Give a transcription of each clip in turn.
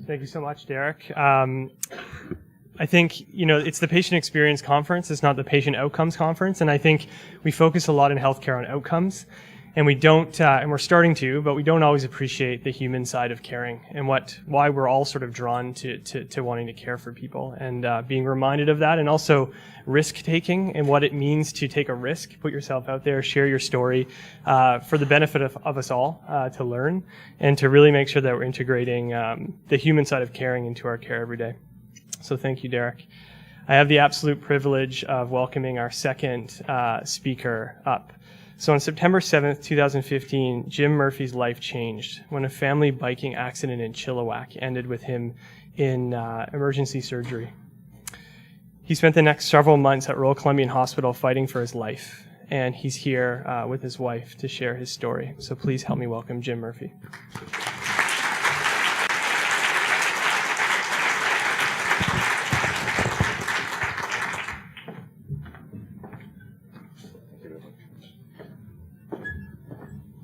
Thank you so much, Derek. I think, it's the patient experience conference. It's not the patient outcomes conference. And I think we focus a lot in healthcare on outcomes. And we don't, and we're starting to, but we don't always appreciate the human side of caring and why we're all sort of drawn to wanting to care for people and being reminded of that, and also risk taking and what it means to take a risk, put yourself out there, share your story for the benefit of us all to learn and to really make sure that we're integrating the human side of caring into our care every day. So thank you, Derek. I have the absolute privilege of welcoming our second speaker up. So on September 7th, 2015, Jim Murphy's life changed when a family biking accident in Chilliwack ended with him in emergency surgery. He spent the next several months at Royal Columbian Hospital fighting for his life, and he's here with his wife to share his story. So please help me welcome Jim Murphy.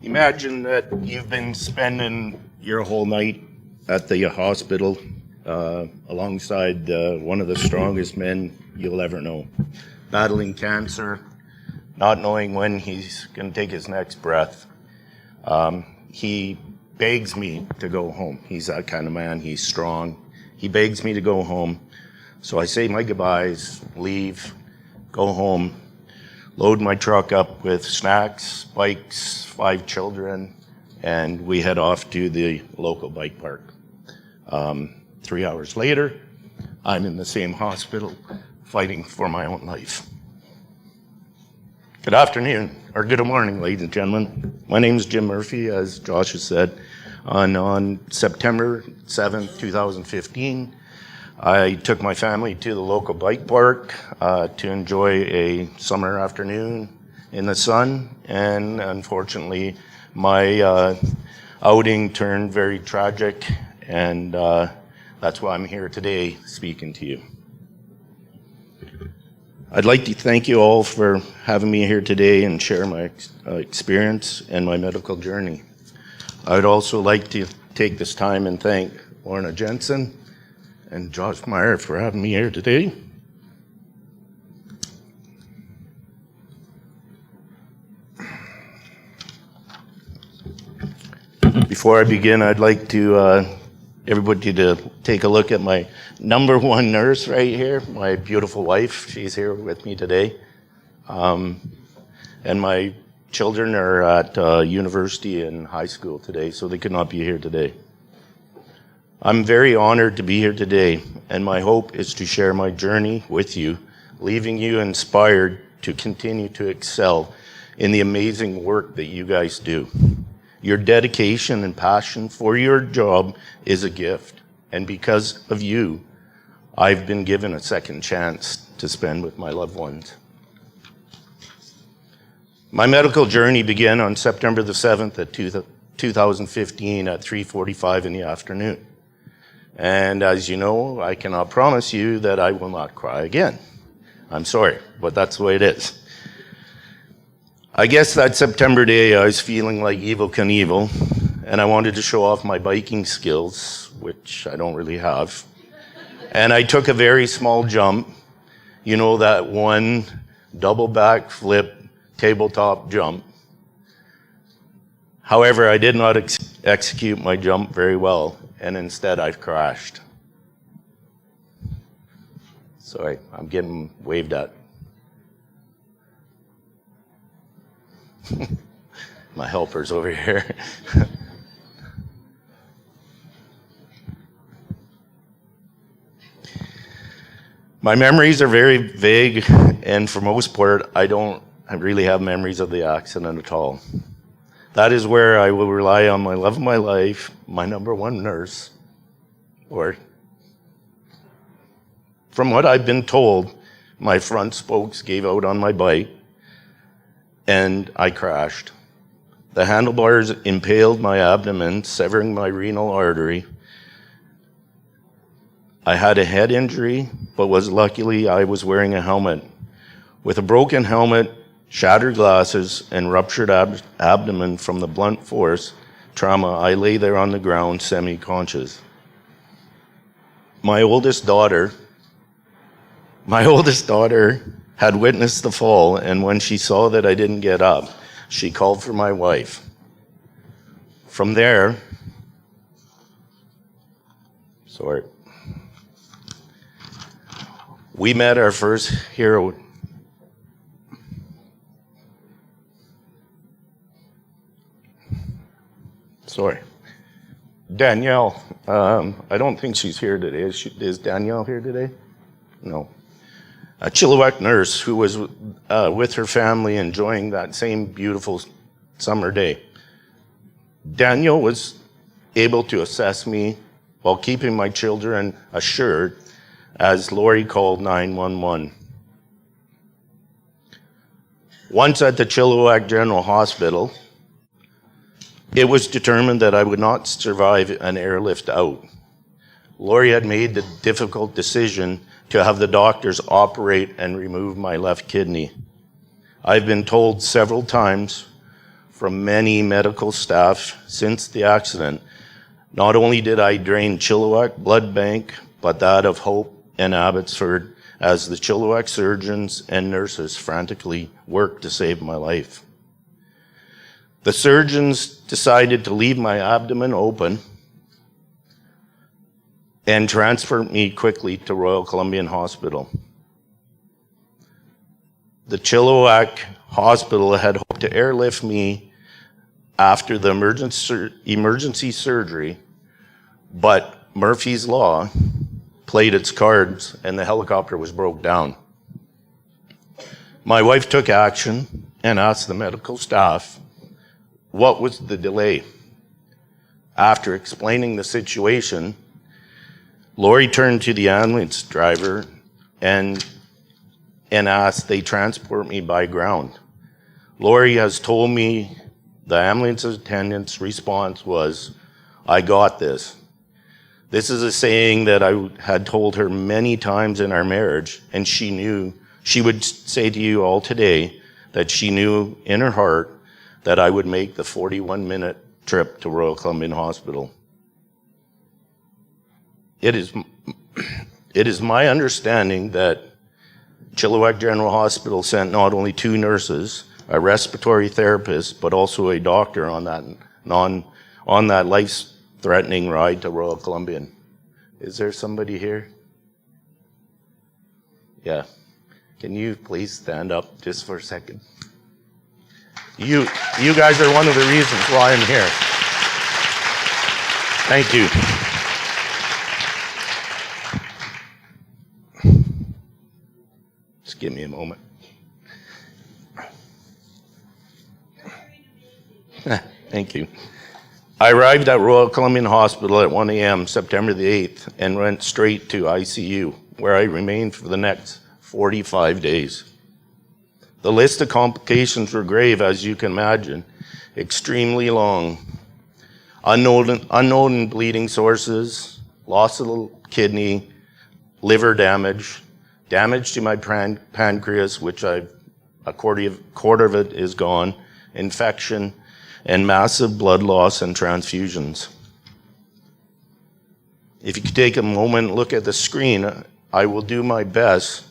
Imagine that you've been spending your whole night at the hospital alongside one of the strongest men you'll ever know, battling cancer, not knowing when he's going to take his next breath. He begs me to go home. He's that kind of man. He's strong. He begs me to go home. So I say my goodbyes, leave, go home, load my truck up with snacks, bikes, 5 children, and we head off to the local bike park. 3 hours later, I'm in the same hospital fighting for my own life. Good afternoon, or good morning, ladies and gentlemen. My name is Jim Murphy, as Josh has said. On September 7th, 2015, I took my family to the local bike park to enjoy a summer afternoon in the sun, and unfortunately my outing turned very tragic, and that's why I'm here today speaking to you. I'd like to thank you all for having me here today and share my experience and my medical journey. I'd also like to take this time and thank Lorna Jensen and Josh Meyer for having me here today. Before I begin, I'd like to everybody to take a look at my number one nurse right here, my beautiful wife. She's here with me today. And my children are at university and high school today, so they could not be here today. I'm very honored to be here today, and my hope is to share my journey with you, leaving you inspired to continue to excel in the amazing work that you guys do. Your dedication and passion for your job is a gift, and because of you, I've been given a second chance to spend with my loved ones. My medical journey began on September the 7th of 2015 at 3:45 in the afternoon. And as you know, I cannot promise you that I will not cry again. I'm sorry, but that's the way it is. I guess that September day I was feeling like Evel Knievel, and I wanted to show off my biking skills, which I don't really have. And I took a very small jump, you know, that one double back flip tabletop jump. However, I did not execute my jump very well, and instead I've crashed. Sorry, I'm getting waved at. My helper's over here. My memories are very vague, and for most part, I really have memories of the accident at all. That is where I will rely on my love of my life, my number one nurse, or from what I've been told, my front spokes gave out on my bike, and I crashed. The handlebars impaled my abdomen, severing my renal artery. I had a head injury, but luckily I was wearing a helmet. With a broken helmet, shattered glasses, and ruptured abdomen from the blunt force trauma, I lay there on the ground semi-conscious. my oldest daughter had witnessed the fall, and when she saw that I didn't get up, she called for my wife. From there, we met our first hero. Danielle. I don't think she's here today. Is Danielle here today? No. A Chilliwack nurse who was with her family enjoying that same beautiful summer day. Danielle was able to assess me while keeping my children assured as Lori called 911. Once at the Chilliwack General Hospital, it was determined that I would not survive an airlift out. Lori had made the difficult decision to have the doctors operate and remove my left kidney. I've been told several times from many medical staff since the accident, not only did I drain Chilliwack Blood Bank, but that of Hope and Abbotsford, as the Chilliwack surgeons and nurses frantically worked to save my life. The surgeons decided to leave my abdomen open and transfer me quickly to Royal Columbian Hospital. The Chilliwack Hospital had hoped to airlift me after the emergency surgery, but Murphy's Law played its cards and the helicopter was broke down. My wife took action and asked the medical staff what was the delay. After explaining the situation, Lori turned to the ambulance driver and asked they transport me by ground. Lori has told me the ambulance attendant's response was, "I got this." This is a saying that I had told her many times in our marriage, and she would say to you all today that she knew in her heart that I would make the 41-minute trip to Royal Columbian Hospital. It is my understanding that Chilliwack General Hospital sent not only 2 nurses, a respiratory therapist, but also a doctor on that life-threatening ride to Royal Columbian. Is there somebody here? Yeah. Can you please stand up just for a second? You guys are one of the reasons why I'm here. Thank you. Just give me a moment. Thank you. I arrived at Royal Columbian Hospital at 1 a.m. September the 8th and went straight to ICU, where I remained for the next 45 days. The list of complications were grave, as you can imagine, extremely long. Unknown bleeding sources, loss of the kidney, liver damage to my pancreas, which a quarter of it is gone, infection, and massive blood loss and transfusions. If you could take a moment and look at the screen, I will do my best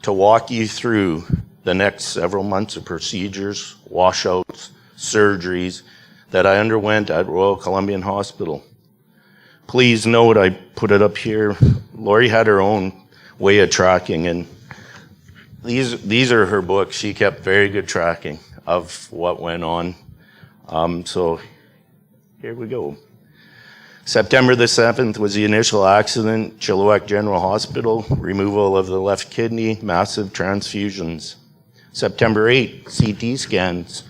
to walk you through the next several months of procedures, washouts, surgeries that I underwent at Royal Columbian Hospital. Please note, I put it up here, Lori had her own way of tracking, and these are her books. She kept very good tracking of what went on. So here we go. September the 7th was the initial accident, Chilliwack General Hospital, removal of the left kidney, massive transfusions. September 8th, CT scans.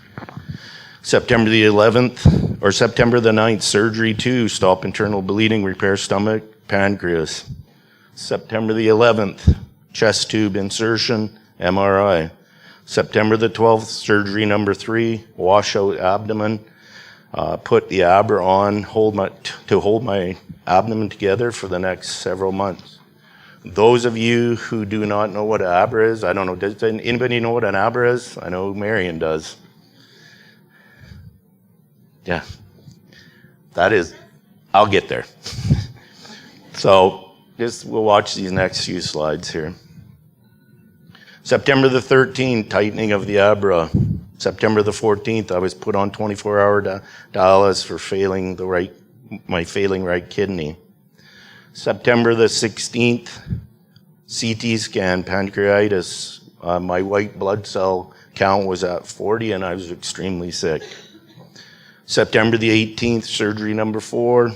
September the 9th, surgery 2, stop internal bleeding, repair stomach, pancreas. September the 11th, chest tube insertion, MRI. September the 12th, surgery number 3, washout abdomen, put the Abra on, to hold my abdomen together for the next several months. Those of you who do not know what an Abra is, I don't know, does anybody know what an Abra is? I know Marion does. Yeah, that is, I'll get there. So we'll watch these next few slides here. September the 13th, tightening of the abra. September the 14th, I was put on 24-hour dialysis for my failing right kidney. September the 16th, CT scan, pancreatitis. My white blood cell count was at 40 and I was extremely sick. September the 18th, surgery number 4,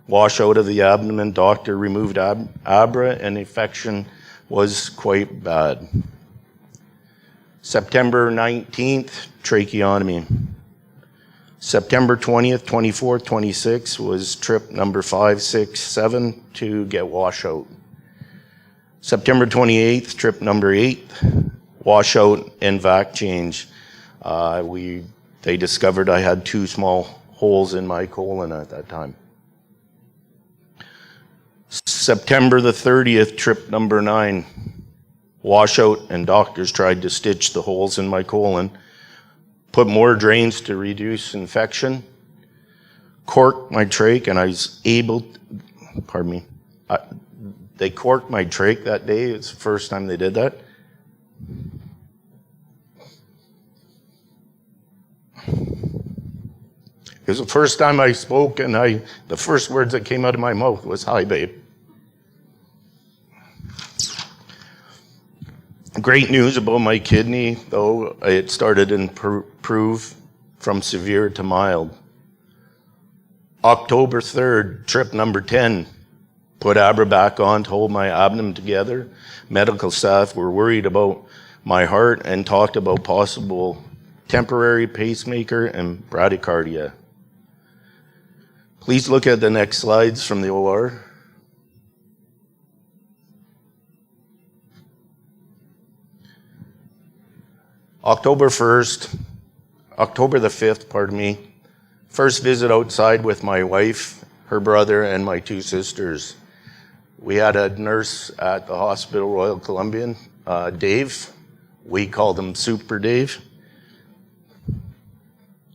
washout of the abdomen. Doctor removed abra and infection was quite bad. September 19th, tracheotomy. September 20th, 24th, 26th was trip number 5, 6, 7 to get washout. September 28th, trip number 8, washout and vac change. They discovered I had 2 small holes in my colon at that time. September the 30th, trip number 9, washout, and doctors tried to stitch the holes in my colon, put more drains to reduce infection, corked my trach, and I was able, they corked my trach that day. It's the first time they did that. It was the first time I spoke, and the first words that came out of my mouth was, "Hi, babe." Great news about my kidney, though. It started to improve from severe to mild. October 3rd, trip number 10, put abra back on to hold my abdomen together. Medical staff were worried about my heart and talked about possible temporary pacemaker and bradycardia. Please look at the next slides from the OR. October the 5th, first visit outside with my wife, her brother, and my 2 sisters. We had a nurse at the hospital, Royal Columbian, Dave. We called him Super Dave.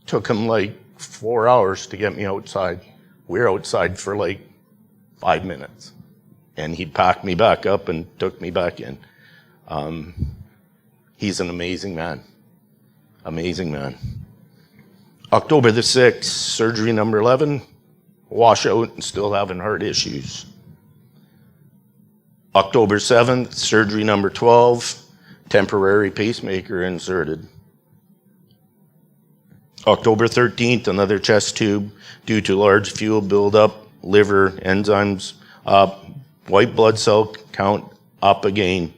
Took him like 4 hours to get me outside. We were outside for like 5 minutes. And he packed me back up and took me back in. He's an amazing man. Amazing man. October the 6th, surgery number 11, washout and still having heart issues. October 7th, surgery number 12, temporary pacemaker inserted. October 13th, another chest tube due to large fuel buildup, liver enzymes up, white blood cell count up again.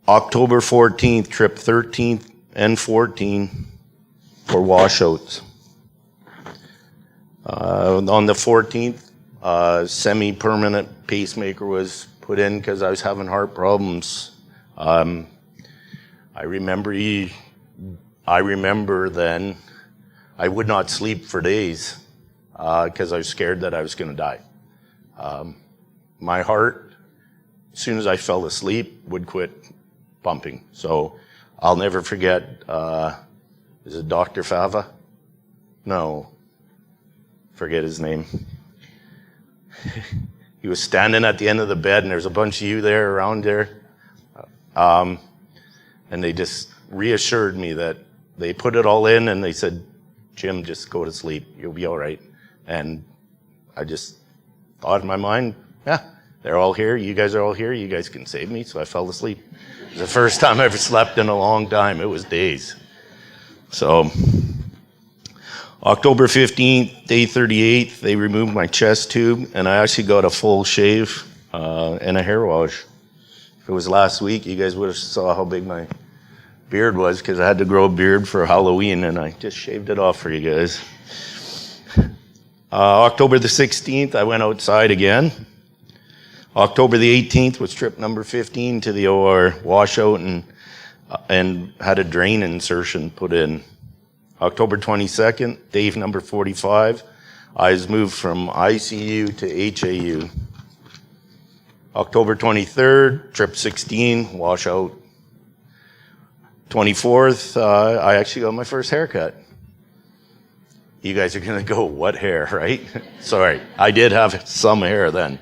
October 14th, trip 13th and 14 for washouts. On the 14th, semi-permanent pacemaker was put in because I was having heart problems. I remember then I would not sleep for days because I was scared that I was going to die. My heart, as soon as I fell asleep, would quit pumping. So I'll never forget, is it Dr. Fava? No, forget his name. He was standing at the end of the bed and there's a bunch of you there around there. And they just reassured me that they put it all in and they said, "Jim, just go to sleep. You'll be all right." And I just thought in my mind, yeah, they're all here. You guys are all here. You guys can save me. So I fell asleep. It was the first time I ever slept in a long time. It was days. So October 15th, day 38, they removed my chest tube and I actually got a full shave and a hair wash. If it was last week, you guys would have saw how big my beard was because I had to grow a beard for Halloween and I just shaved it off for you guys. October the 16th, I went outside again. October the 18th was trip number 15 to the OR, washout and had a drain insertion put in. October 22nd, day number 45, I was moved from ICU to HAU. October 23rd, trip 16, washout. 24th, I actually got my first haircut. You guys are going to go, what hair, right? Sorry, I did have some hair then.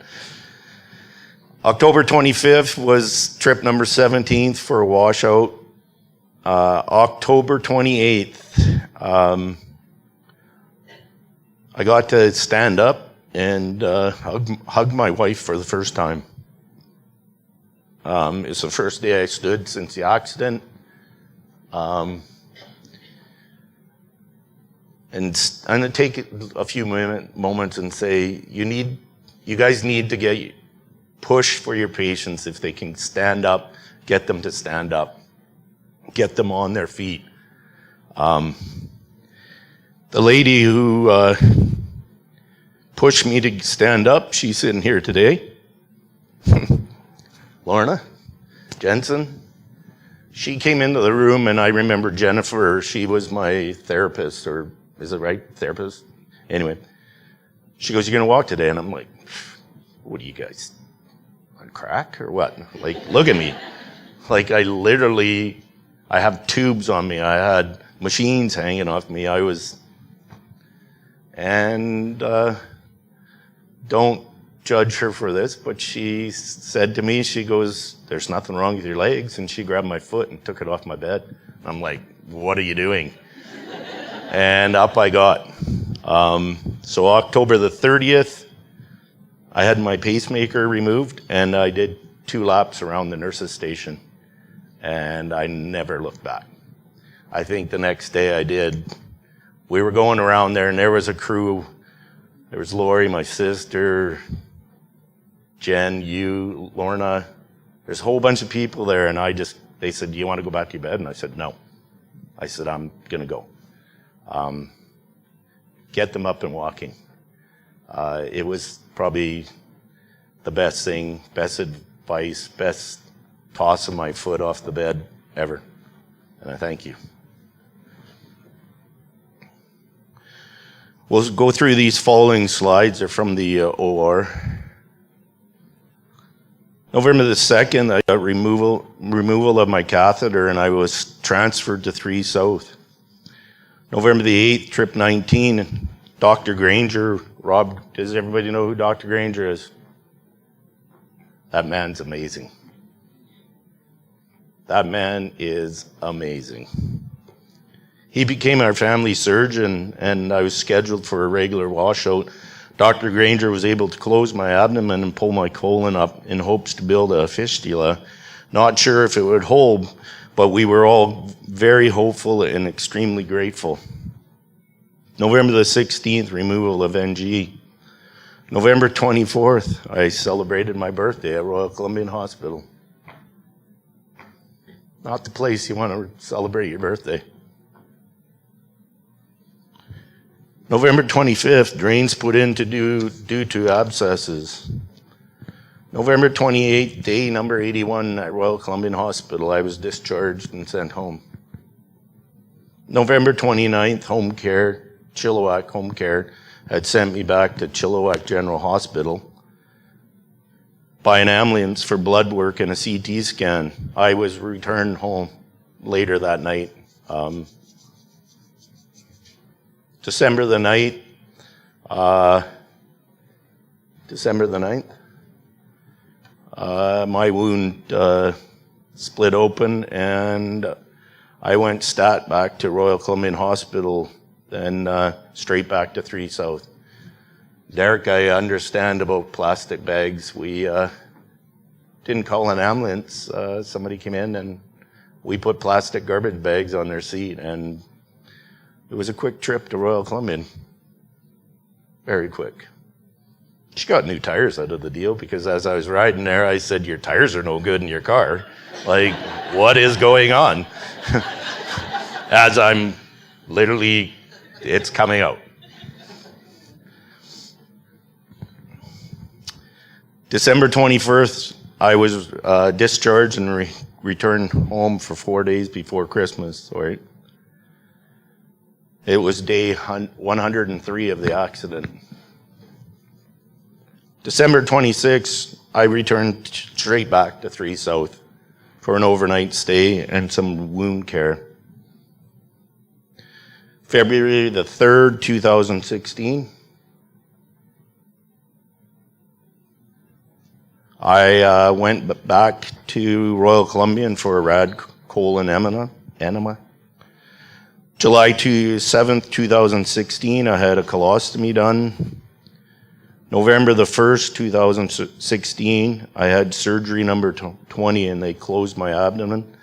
October 25th was trip number 17th for a washout. October 28th, I got to stand up and hug my wife for the first time. It's the first day I stood since the accident. And I'm going to take a few moments and say, you guys need to push for your patients. If they can stand up, get them to stand up. Get them on their feet. The lady who pushed me to stand up, she's sitting here today. Lorna Jensen. She came into the room, and I remember Jennifer, she was my therapist, or is it right? Therapist? Anyway, she goes, "You gonna walk today?" And I'm like, "What are you guys, on crack or what?" Like, look at me. Like, I have tubes on me. I had machines hanging off me. Don't judge her for this, but she said to me, she goes, "There's nothing wrong with your legs." And she grabbed my foot and took it off my bed. I'm like, "What are you doing?" And up I got. So October the 30th, I had my pacemaker removed, and I did 2 laps around the nurses' station. And I never looked back. I think the next day I did. We were going around there, and there was a crew. There was Lori, my sister, Jen, you, Lorna. There's a whole bunch of people there, and they said, "Do you want to go back to your bed?" And I said, "No." I said, "I'm going to go." Get them up and walking. It was probably the best thing, best advice, best toss of my foot off the bed ever. And I thank you. We'll go through these following slides. They're from the OR. November the 2nd, I got removal of my catheter, and I was transferred to 3 South. November the 8th, trip 19, Dr. Granger. Rob, does everybody know who Dr. Granger is? That man's amazing. That man is amazing. He became our family surgeon, and I was scheduled for a regular washout. Dr. Granger was able to close my abdomen and pull my colon up in hopes to build a fistula. Not sure if it would hold, but we were all very hopeful and extremely grateful. November the 16th, removal of NG. November 24th, I celebrated my birthday at Royal Columbian Hospital. Not the place you want to celebrate your birthday. November 25th, drains put in due to abscesses. November 28th, day number 81 at Royal Columbian Hospital. I was discharged and sent home. November 29th, home care, Chilliwack Home Care had sent me back to Chilliwack General Hospital by an ambulance for blood work and a CT scan. I was returned home later that night. December the 9th, my wound split open, and I went stat back to Royal Columbian Hospital, then straight back to 3 South. Derek, I understand about plastic bags. We didn't call an ambulance. Somebody came in, and we put plastic garbage bags on their seat, and it was a quick trip to Royal Columbian. Very quick. She got new tires out of the deal, because as I was riding there, I said, "Your tires are no good in your car. Like, what is going on?" As I'm literally, it's coming out. December 21st, I was discharged and returned home for 4 days before Christmas, right? It was day 103 of the accident. December 26th, I returned straight back to 3 South for an overnight stay and some wound care. February the 3rd, 2016. I went back to Royal Columbian for a rad colon enema. July 7th, 2016, I had a colostomy done. November the 1st, 2016, I had surgery number 20, and they closed my abdomen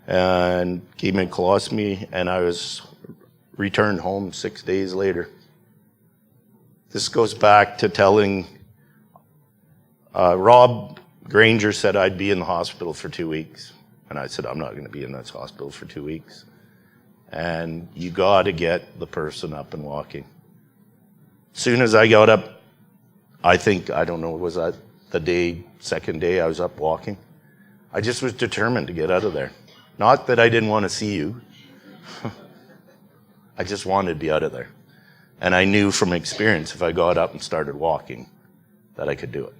and gave me a colostomy, and I was returned home 6 days later. This goes back to telling Rob Granger said I'd be in the hospital for 2 weeks. And I said, I'm not going to be in this hospital for 2 weeks. And you got to get the person up and walking. As soon as I got up, I don't know, was that the second day I was up walking? I just was determined to get out of there. Not that I didn't want to see you. I just wanted to be out of there. And I knew from experience if I got up and started walking that I could do it.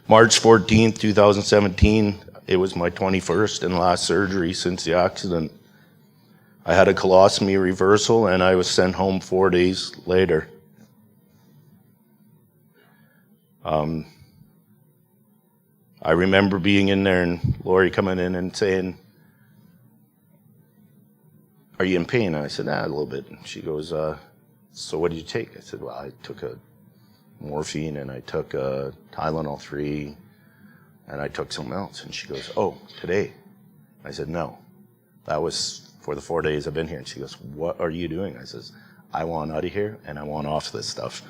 March 14th, 2017, it was my 21st and last surgery since the accident. I had a colostomy reversal and I was sent home 4 days later. I remember being in there and Lori coming in and saying, are you in pain? I said, a little bit. And she goes, so what did you take? I said, well, I took a morphine and I took a Tylenol 3 and I took something else. And she goes, oh, today? I said, no. That was for the 4 days I've been here. And she goes, what are you doing? I says, I want out of here and I want off this stuff.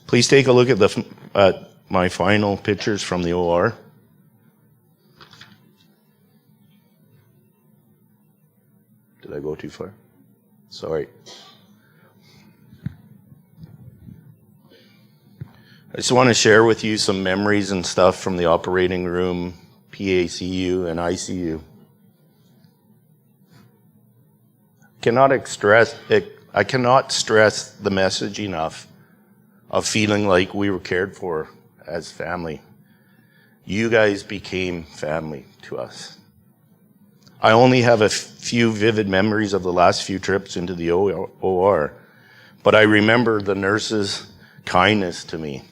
Please take a look at my final pictures from the OR. Did I go too far? Sorry. I just want to share with you some memories and stuff from the operating room, PACU, and ICU. I cannot stress the message enough of feeling like we were cared for as family. You guys became family to us. I only have a few vivid memories of the last few trips into the OR, but I remember the nurses' kindness to me.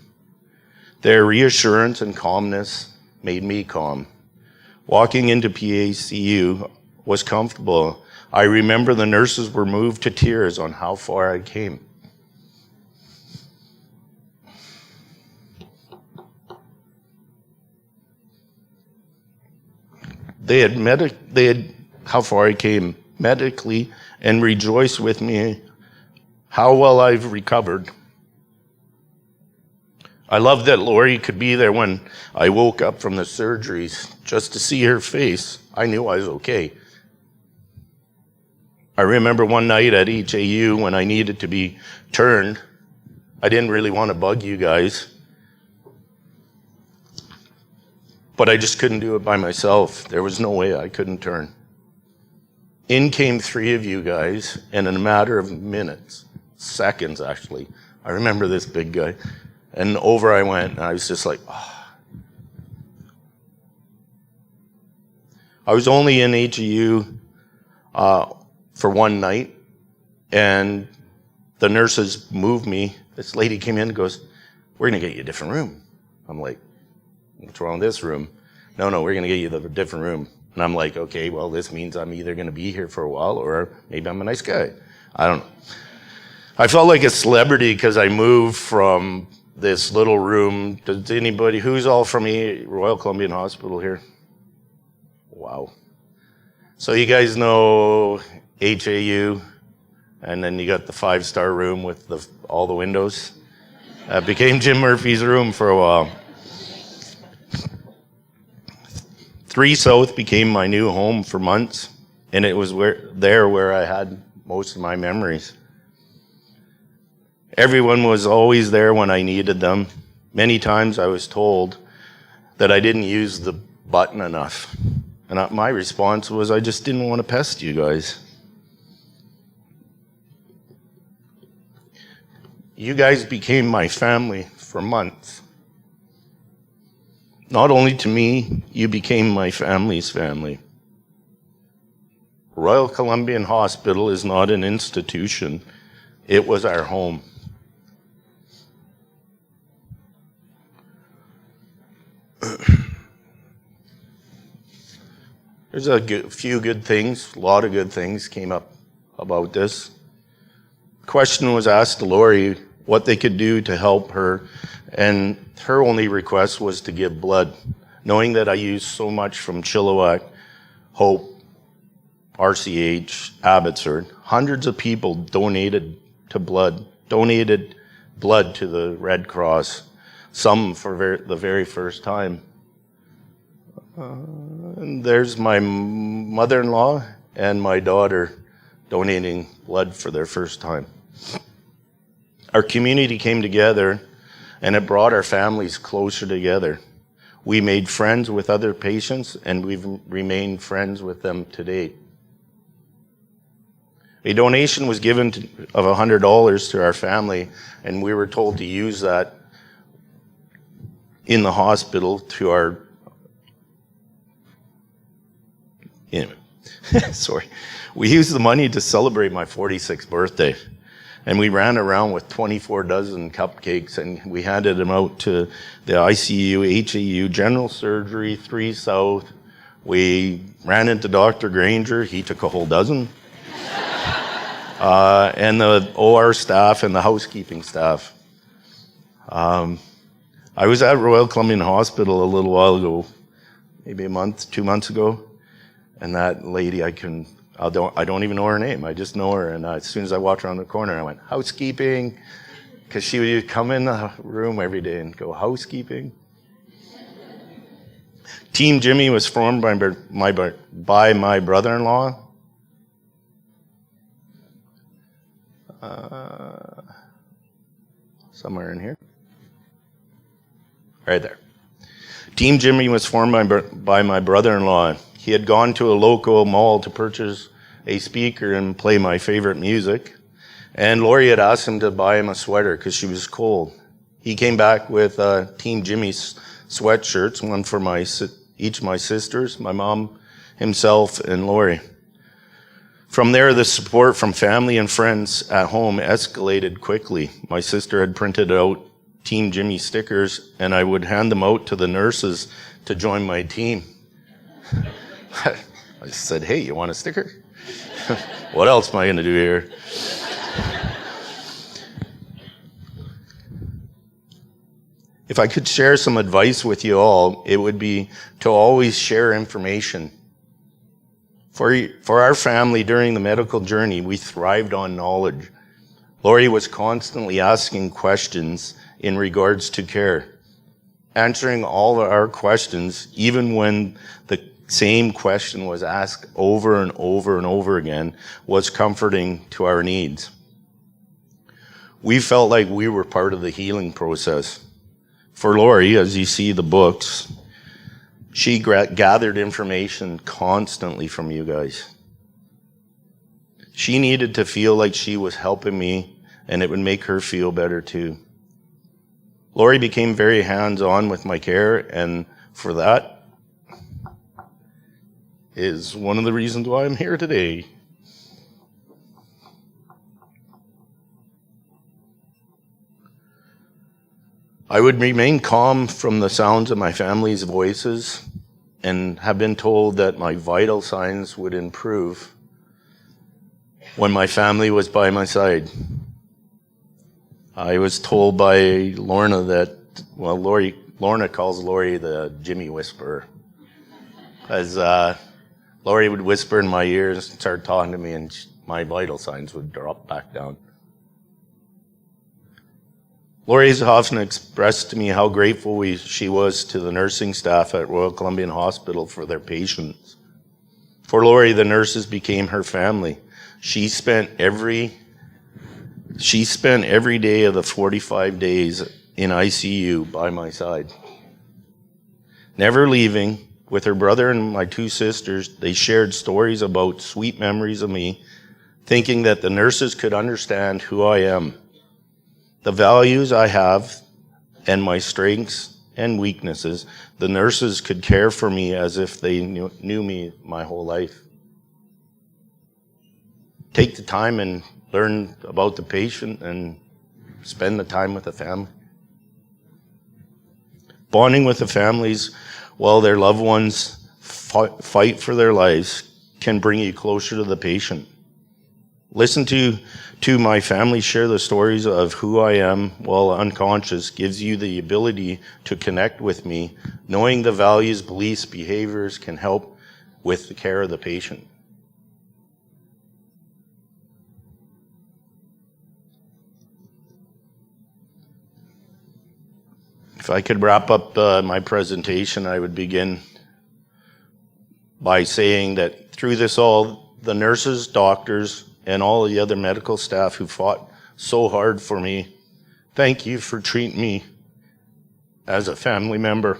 Their reassurance and calmness made me calm. Walking into PACU was comfortable. I remember the nurses were moved to tears on how far I came. They had how far I came medically and rejoiced with me how well I've recovered. I love that Lori could be there when I woke up from the surgeries. Just to see her face, I knew I was okay. I remember one night at HAU when I needed to be turned. I didn't really want to bug you guys, but I just couldn't do it by myself. There was no way I couldn't turn. In came 3 of you guys, and in a matter of minutes, seconds actually, I remember this big guy, and over I went, and I was just like, oh. I was only in HAU for one night, and the nurses moved me. This lady came in and goes, we're going to get you a different room. I'm like, what's wrong with this room? No, we're going to get you a different room. And I'm like, okay, well, this means I'm either going to be here for a while or maybe I'm a nice guy. I don't know. I felt like a celebrity because I moved from this little room. Does anybody, who's all from Royal Columbian Hospital here? Wow. So you guys know HAU, and then you got the 5-star room with all the windows. That became Jim Murphy's room for a while. 3 South became my new home for months, and it was where I had most of my memories. Everyone was always there when I needed them. Many times I was told that I didn't use the button enough, and my response was I just didn't want to pest you guys. You guys became my family for months. Not only to me, you became my family's family. Royal Columbian Hospital is not an institution. It was our home. There's a few good things, a lot of good things came up about this. Question was asked to Lori what they could do to help her, and her only request was to give blood. Knowing that I used so much from Chilliwack, Hope, RCH, Abbotsford, hundreds of people donated blood to the Red Cross, some for the very first time. And there's my mother-in-law and my daughter donating blood for their first time. Our community came together, and it brought our families closer together. We made friends with other patients, and we've remained friends with them to date. A donation was given of $100 to our family, and we were told to use that in the hospital to our sorry. We used the money to celebrate my 46th birthday. And we ran around with 24 dozen cupcakes, and we handed them out to the ICU, HAU, General Surgery, 3 South. We ran into Dr. Granger. He took a whole dozen. And the OR staff and the housekeeping staff. I was at Royal Columbian Hospital a little while ago, maybe a month, 2 months ago. And that lady, I don't even know her name. I just know her. And as soon as I walked around the corner, I went, housekeeping. Because she would come in the room every day and go, housekeeping. Team Jimmy was formed by my brother-in-law. Somewhere in here. Right there. Team Jimmy was formed by my brother-in-law. He had gone to a local mall to purchase a speaker and play my favorite music. And Lori had asked him to buy him a sweater because she was cold. He came back with Team Jimmy's sweatshirts, one for each of my sisters, my mom, himself, and Lori. From there, the support from family and friends at home escalated quickly. My sister had printed out Team Jimmy stickers, and I would hand them out to the nurses to join my team. I said, hey, you want a sticker? What else am I going to do here? If I could share some advice with you all, it would be to always share information. For our family during the medical journey, we thrived on knowledge. Lori was constantly asking questions in regards to care, answering all of our questions, even when the same question was asked over and over and over again, was comforting to our needs. We felt like we were part of the healing process. For Lori, as you see the books, she gathered information constantly from you guys. She needed to feel like she was helping me, and it would make her feel better too. Lori became very hands-on with my care, and for that is one of the reasons why I'm here today. I would remain calm from the sounds of my family's voices and have been told that my vital signs would improve when my family was by my side. I was told by Lorna that, Lorna calls Lori the Jimmy Whisperer. As Lori would whisper in my ears and start talking to me, and my vital signs would drop back down. Lori has often expressed to me how grateful she was to the nursing staff at Royal Columbian Hospital for their patience. For Lori, the nurses became her family. She spent every day of the 45 days in ICU by my side. Never leaving, with her brother and my 2 sisters, they shared stories about sweet memories of me, thinking that the nurses could understand who I am, the values I have, and my strengths and weaknesses. The nurses could care for me as if they knew me my whole life. take the time and learn about the patient and spend the time with the family. Bonding with the families while their loved ones fight for their lives can bring you closer to the patient. Listen to my family share the stories of who I am while unconscious gives you the ability to connect with me, knowing the values, beliefs, behaviors can help with the care of the patient. If I could wrap up my presentation, I would begin by saying that through this all, the nurses, doctors, and all the other medical staff who fought so hard for me, thank you for treating me as a family member.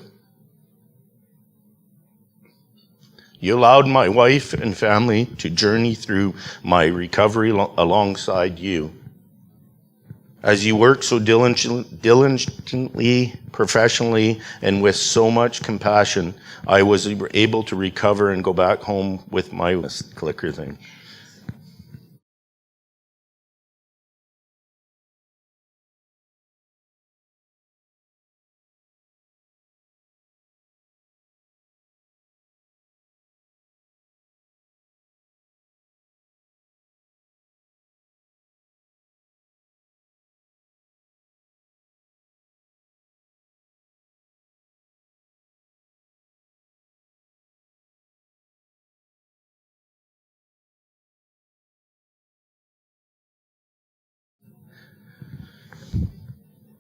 You allowed my wife and family to journey through my recovery alongside you. As you work so diligently, professionally, and with so much compassion, I was able to recover and go back home with my clicker thing.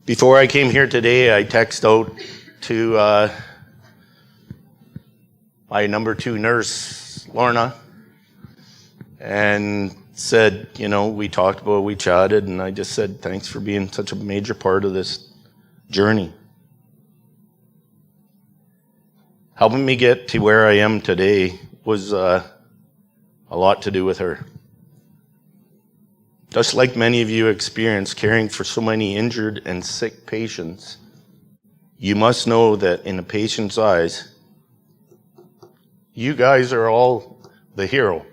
Before I came here today, I texted out to my number 2 nurse, Lorna, and said, we talked about it, we chatted, and I just said, thanks for being such a major part of this journey. Helping me get to where I am today was a lot to do with her. Just like many of you experience caring for so many injured and sick patients, you must know that in a patient's eyes, you guys are all the hero.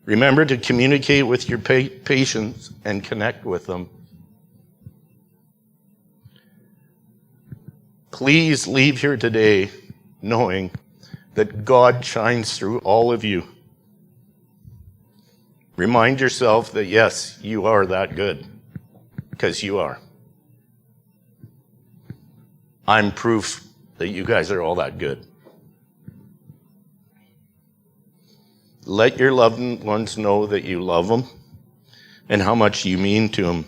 Remember to communicate with your patients and connect with them. Please leave here today knowing that God shines through all of you. Remind yourself that yes, you are that good, because you are. I'm proof that you guys are all that good. Let your loved ones know that you love them and how much you mean to them.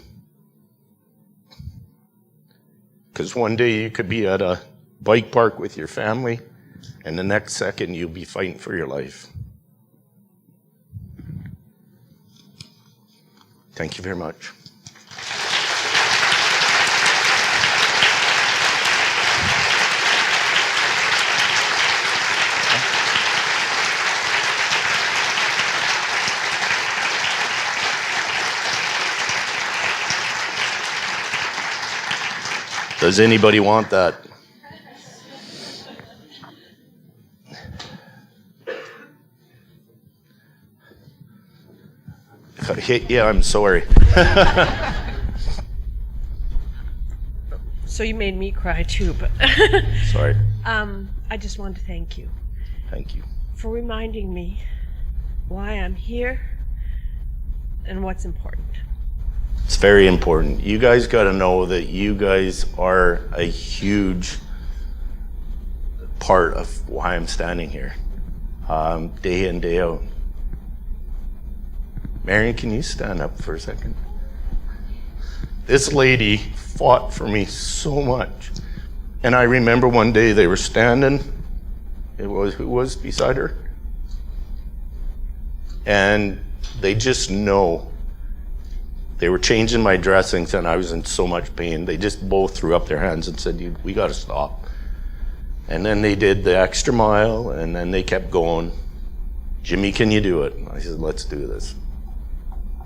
Because one day you could be at a bike park with your family, and the next second you'll be fighting for your life. Thank you very much. Does anybody want that? If I hit you, I'm sorry. So you made me cry too, but Sorry. I just wanted to thank you Thank you. for reminding me why I'm here and what's important. It's very important. You guys got to know that you guys are a huge part of why I'm standing here, day in, day out. Marion, can you stand up for a second? This lady fought for me so much. And I remember one day they were standing. Who was beside her? And they just know. They were changing my dressings and I was in so much pain. They just both threw up their hands and said, we got to stop. And then they did the extra mile and then they kept going. Jimmy, can you do it? I said, let's do this.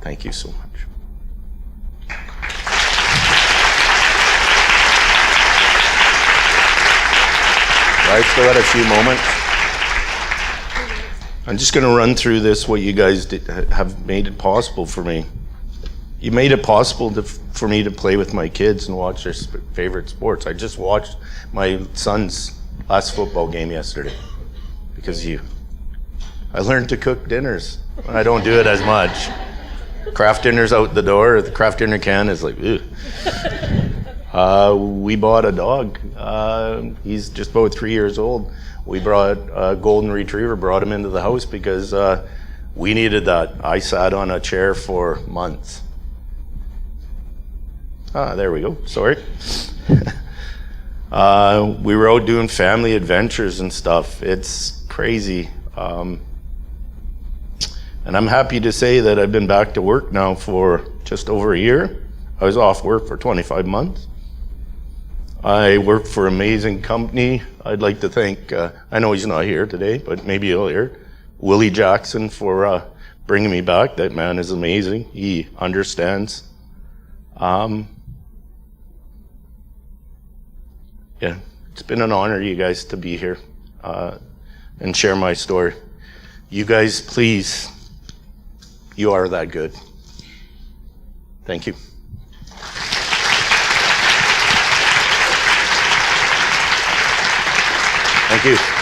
Thank you so much. I still had a few moments. I'm just going to run through this, what you guys have made it possible for me. You made it possible for me to play with my kids and watch their favorite sports. I just watched my son's last football game yesterday because of you. I learned to cook dinners. I don't do it as much. Craft dinner's out the door. The craft dinner can is like, ew. We bought a dog. He's just about 3 years old. We brought a golden retriever, brought him into the house because we needed that. I sat on a chair for months. There we go. Sorry. We were out doing family adventures and stuff. It's crazy. And I'm happy to say that I've been back to work now for just over a year. I was off work for 25 months. I work for an amazing company. I'd like to thank, I know he's not here today, but maybe he'll hear, Willie Jackson for bringing me back. That man is amazing. He understands. Yeah, it's been an honor, you guys, to be here and share my story. You guys, please, you are that good. Thank you. Thank you.